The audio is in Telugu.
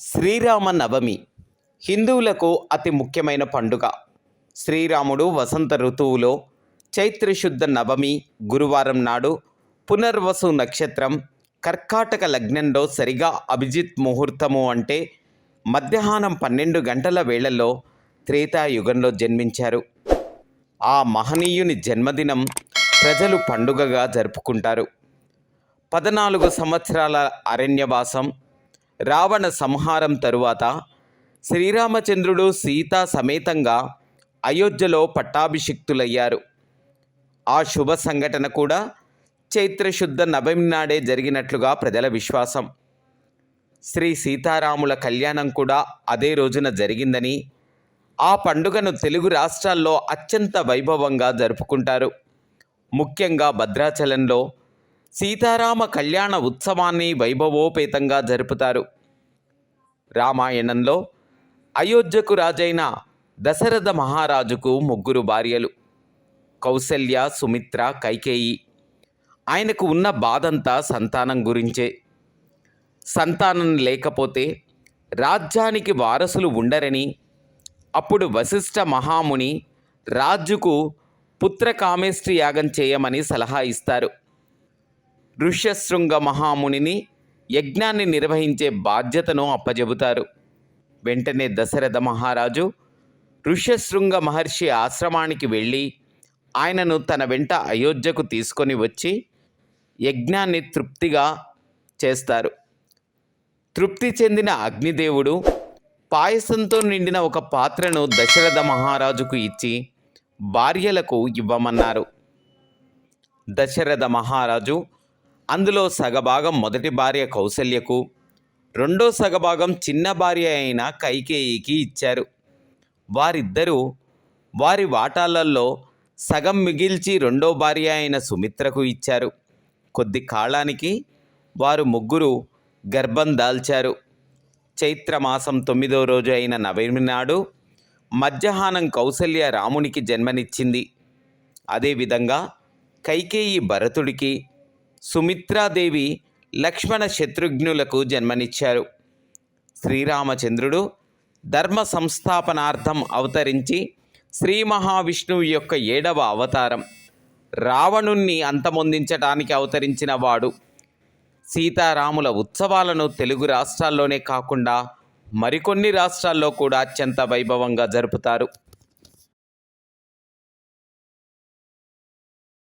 శ్రీరామ నవమి హిందువులకు అతి ముఖ్యమైన పండుగ. శ్రీరాముడు వసంత ఋతువులో చైత్రశుద్ధ నవమి గురువారం నాడు పునర్వసు నక్షత్రం కర్కాటక లగ్నంలో సరిగా అభిజిత్ ముహూర్తము అంటే మధ్యాహ్నం 12 గంటల వేళల్లో త్రేతాయుగంలో జన్మించారు. ఆ మహనీయుని జన్మదినం ప్రజలు పండుగగా జరుపుకుంటారు. 14 సంవత్సరాల అరణ్యవాసం, రావణ సంహారం తరువాత శ్రీరామచంద్రుడు సీతా సమేతంగా అయోధ్యలో పట్టాభిషిక్తులయ్యారు. ఆ శుభ సంఘటన కూడా చైత్రశుద్ధ నవమి నాడే జరిగినట్లుగా ప్రజల విశ్వాసం. శ్రీ సీతారాముల కళ్యాణం కూడా అదే రోజున జరిగిందని, ఆ పండుగను తెలుగు రాష్ట్రాల్లో అత్యంత వైభవంగా జరుపుకుంటారు. ముఖ్యంగా భద్రాచలంలో సీతారామ కళ్యాణ ఉత్సవాన్ని వైభవోపేతంగా జరుపుతారు. రామాయణంలో అయోధ్యకు రాజైన దశరథ మహారాజుకు 3 భార్యలు, కౌసల్య, సుమిత్ర, కైకేయి. ఆయనకు ఉన్న బాధంతా సంతానం గురించే. సంతానం లేకపోతే రాజ్యానికి వారసులు ఉండరని అప్పుడు వశిష్ఠ మహాముని రాజుకు పుత్రకామేష్టి యాగం చేయమని సలహా ఇస్తారు. ఋష్యశృంగ మహామునిని యజ్ఞాన్ని నిర్వహించే బాధ్యతను అప్పజెబుతారు. వెంటనే దశరథ మహారాజు ఋష్యశృంగ మహర్షి ఆశ్రమానికి వెళ్ళి ఆయనను తన వెంట అయోధ్యకు తీసుకొని వచ్చి యజ్ఞాన్ని తృప్తిగా చేస్తారు. తృప్తి చెందిన అగ్నిదేవుడు పాయసంతో నిండిన ఒక పాత్రను దశరథ మహారాజుకు ఇచ్చి భార్యలకు ఇవ్వమన్నారు. దశరథ మహారాజు అందులో సగభాగం మొదటి భార్య కౌసల్యకు, రెండో సగభాగం చిన్న భార్య అయిన కైకేయికి ఇచ్చారు. వారిద్దరూ వారి వాటాలలో సగం మిగిల్చి రెండో భార్య అయిన సుమిత్రకు ఇచ్చారు. కొద్ది కాలానికి వారు ముగ్గురు గర్భం దాల్చారు. చైత్రమాసం 9వ రోజు అయిన నవమి నాడు మధ్యాహ్నం కౌసల్య రామునికి జన్మనిచ్చింది. అదేవిధంగా కైకేయి భరతుడికి, సుమిత్రాదేవి లక్ష్మణ శత్రుఘ్నులకు జన్మనిచ్చారు. శ్రీరామచంద్రుడు ధర్మ సంస్థాపనార్థం అవతరించి శ్రీ మహావిష్ణువు యొక్క 7వ అవతారం. రావణుణ్ణి అంతమొందించడానికి అవతరించిన వాడు. సీతారాముల ఉత్సవాలను తెలుగు రాష్ట్రాల్లోనే కాకుండా మరికొన్ని రాష్ట్రాల్లో కూడా అత్యంత వైభవంగా జరుపుతారు.